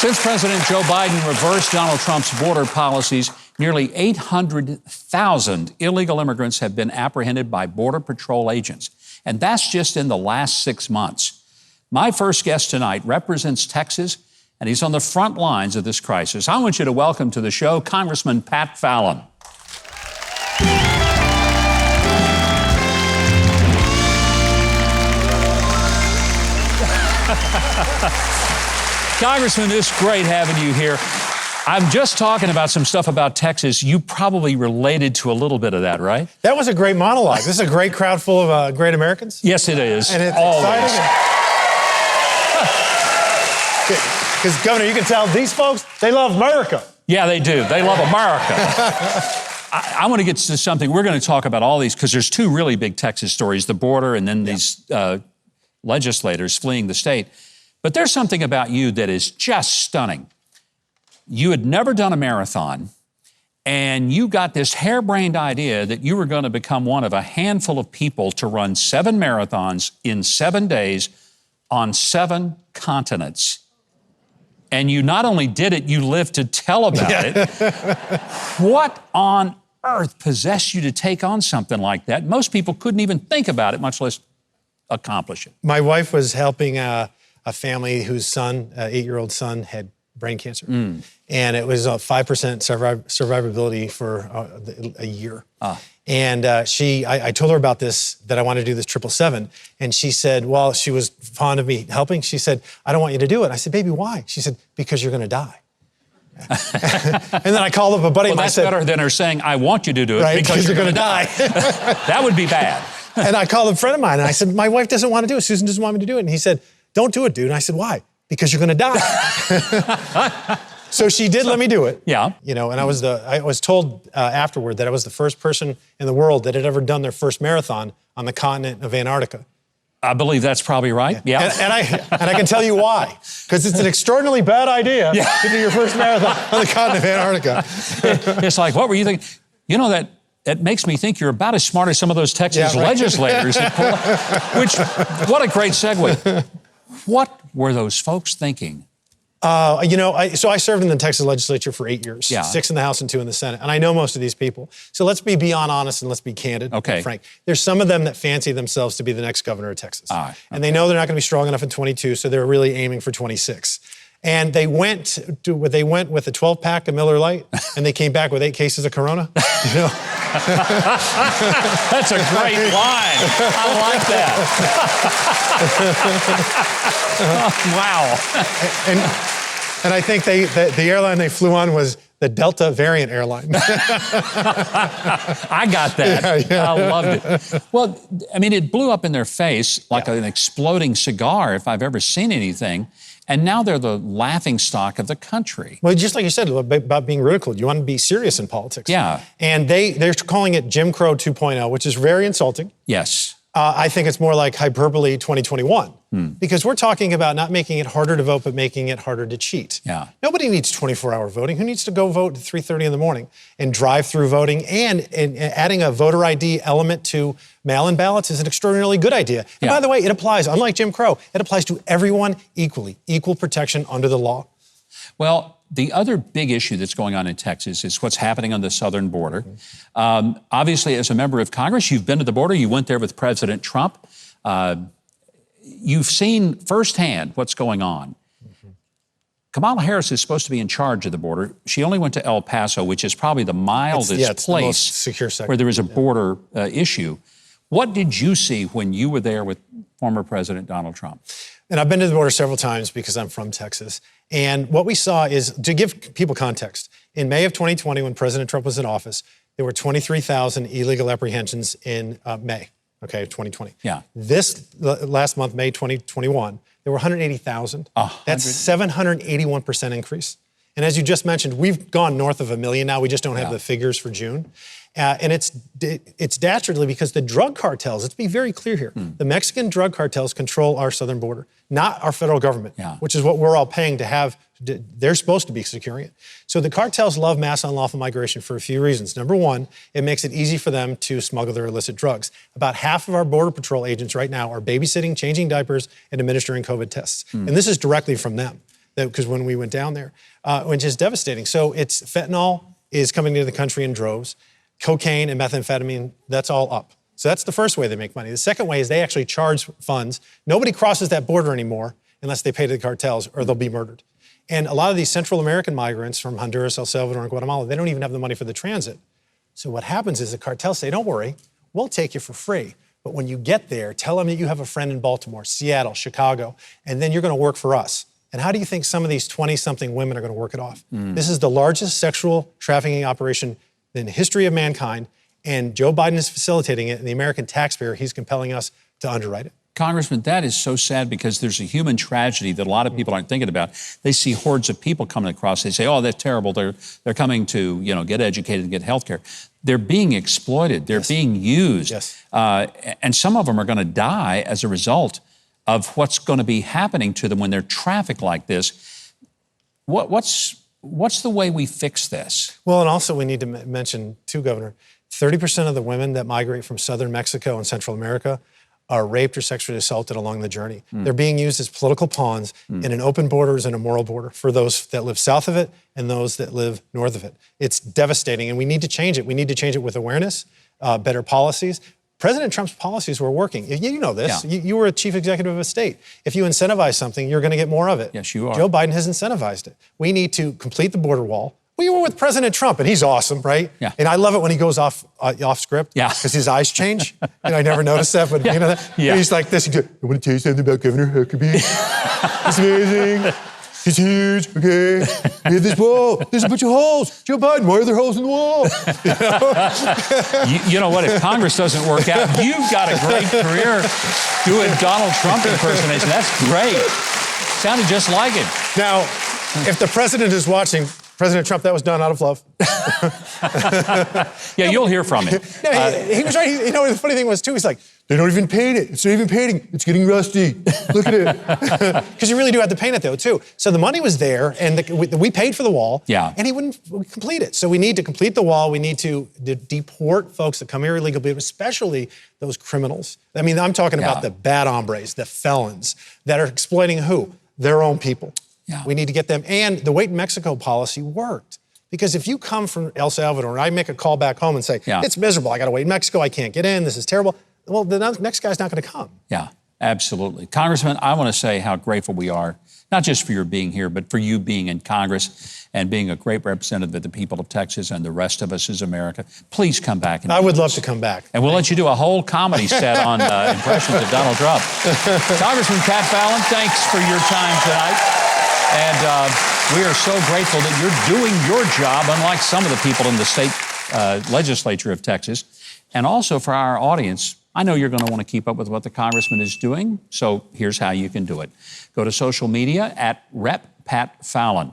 Since President Joe Biden reversed Donald Trump's border policies, nearly 800,000 illegal immigrants have been apprehended by Border Patrol agents. And that's just in the last 6 months. My first guest tonight represents Texas, and he's on the front lines of this crisis. I want you to welcome to the show Congressman Pat Fallon. Congressman, it's great having you here. I'm just talking about some stuff about Texas. You probably related to a little bit of that, right? That was a great monologue. This is a great crowd full of great Americans. Yes, it is. And it's always exciting. Because, Governor, you can tell these folks, they love America. Yeah, they do. They love America. I want to get to something. We're going to talk about all these because there's two really big Texas stories, the border and then these legislators fleeing the state. But there's something about you that is just stunning. You had never done a marathon, and you got this harebrained idea that you were going to become one of a handful of people to run 7 marathons in 7 days on 7 continents. And you not only did it, you lived to tell about it. What on earth possessed you to take on something like that? Most people couldn't even think about it, much less accomplish it. My wife was helping a family whose son, 8-year-old son, had brain cancer. And it was a 5% survivability for a year. And I told her about this, that I wanted to do this 777. And she said, well, she was fond of me helping. She said, I don't want you to do it. I said, baby, why? She said, because you're going to die. And then I called up a buddy of mine. That's better than her saying, I want you to do it right, because you're going to die. That would be bad. And I called a friend of mine and I said, my wife doesn't want to do it. Susan doesn't want me to do it. And he said, don't do it, dude. And I said, why? Because you're going to die. So she did let me do it. Yeah. You know, and I was told afterward that I was the first person in the world that had ever done their first marathon on the continent of Antarctica. I believe that's probably right. Yeah. And I can tell you why. Because it's an extraordinarily bad idea to do your first marathon on the continent of Antarctica. It's like, what were you thinking? You know, that makes me think you're about as smart as some of those Texas legislators. What a great segue. What were those folks thinking? You know, so I served in the Texas legislature for 8 years, 6 in the House and 2 in the Senate, and I know most of these people. So let's be beyond honest and let's be candid and frank. There's some of them that fancy themselves to be the next governor of Texas. And they know they're not going to be strong enough in 22, so they're really aiming for 26. And they went with a 12-pack of Miller Lite, and they came back with 8 cases of Corona. You know? That's a great line. I like that. Wow. And I think the airline they flew on was the Delta variant airline. I got that. I loved it. Well, I mean, it blew up in their face like an exploding cigar, if I've ever seen anything. And now they're the laughingstock of the country. Well, just like you said about being ridiculed, you want to be serious in politics. Yeah. And they're calling it Jim Crow 2.0, which is very insulting. Yes. I think it's more like hyperbole 2021. Because we're talking about not making it harder to vote, but making it harder to cheat. Yeah. Nobody needs 24-hour voting. Who needs to go vote at 3:30 in the morning and drive-through voting? And adding a voter ID element to mail-in ballots is an extraordinarily good idea. And by the way, it applies, unlike Jim Crow, it applies to everyone equally, equal protection under the law. Well, the other big issue that's going on in Texas is what's happening on the southern border. Obviously, as a member of Congress, you've been to the border. You went there with President Trump. You've seen firsthand what's going on. Kamala Harris is supposed to be in charge of the border. She only went to El Paso, which is probably the mildest place the most secure sector. Where there is a border issue. What did you see when you were there with former President Donald Trump? And I've been to the border several times because I'm from Texas. And what we saw is, to give people context, in May of 2020, when President Trump was in office, there were 23,000 illegal apprehensions in May, 2020. Yeah. This last month, May 2021, there were 180,000. That's 781% increase. And as you just mentioned, we've gone north of 1 million now. We just don't have the figures for June. And it's dastardly because the drug cartels, let's be very clear here, the Mexican drug cartels control our southern border, not our federal government, which is what we're all paying to have. They're supposed to be securing it. So the cartels love mass unlawful migration for a few reasons. Number one, it makes it easy for them to smuggle their illicit drugs. About half of our Border Patrol agents right now are babysitting, changing diapers, and administering COVID tests. And this is directly from them. because when we went down there, which is devastating. So it's fentanyl is coming into the country in droves. Cocaine and methamphetamine, that's all up. So that's the first way they make money. The second way is they actually charge funds. Nobody crosses that border anymore unless they pay to the cartels or they'll be murdered. And a lot of these Central American migrants from Honduras, El Salvador, and Guatemala, they don't even have the money for the transit. So what happens is the cartels say, don't worry, we'll take you for free. But when you get there, tell them that you have a friend in Baltimore, Seattle, Chicago, and then you're going to work for us. And how do you think some of these 20-something women are going to work it off? This is the largest sexual trafficking operation in the history of mankind, and Joe Biden is facilitating it, and the American taxpayer, he's compelling us to underwrite it. Congressman, that is so sad because there's a human tragedy that a lot of people aren't thinking about. They see hordes of people coming across. They say, oh, that's terrible. They're coming to, get educated and get health care. They're being exploited. They're being used. And some of them are going to die as a result of what's going to be happening to them when they're trafficked like this. What's the way we fix this? Well, and also we need to mention, too, Governor, 30% of the women that migrate from southern Mexico and Central America are raped or sexually assaulted along the journey. They're being used as political pawns in an open border and a moral border for those that live south of it and those that live north of it. It's devastating, and we need to change it. We need to change it with awareness, better policies. President Trump's policies were working. You know this. Yeah. You were a chief executive of a state. If you incentivize something, you're going to get more of it. Yes, you are. Joe Biden has incentivized it. We need to complete the border wall. We were with President Trump, and he's awesome, right? Yeah. And I love it when he goes off script. Yeah. Because his eyes change. And I never noticed that, but you know that? Yeah. And he's like this. He goes, I want to tell you something about Governor Huckabee. It's amazing. He's huge, okay? We have this wall. There's a bunch of holes. Joe Biden, why are there holes in the wall? You know what? If Congress doesn't work out, you've got a great career doing Donald Trump impersonation. That's great. Sounded just like it. Now, if the president is watching, President Trump, that was done out of love. Yeah, you'll hear from him. No, he was right. The funny thing was, too, he's like, they don't even paint it. It's not even painting. It's getting rusty. Look at it. Because you really do have to paint it, though, too. So the money was there, and we paid for the wall, and he wouldn't complete it. So we need to complete the wall. We need to deport folks that come here illegally, especially those criminals. I mean, I'm talking about the bad hombres, the felons, that are exploiting who? Their own people. Yeah. We need to get them. And the Wait in Mexico policy worked. Because if you come from El Salvador and I make a call back home and say, it's miserable, I got to wait in Mexico, I can't get in, this is terrible, well, the next guy's not going to come. Yeah, absolutely. Congressman, I want to say how grateful we are, not just for your being here, but for you being in Congress and being a great representative of the people of Texas and the rest of us as America. Please come back. I would love to come back. And we'll let you do a whole comedy set on impressions of Donald Trump. Congressman Pat Fallon, thanks for your time tonight. And we are so grateful that you're doing your job, unlike some of the people in the state legislature of Texas. And also for our audience, I know you're going to want to keep up with what the congressman is doing, so here's how you can do it. Go to social media at Rep. Pat Fallon.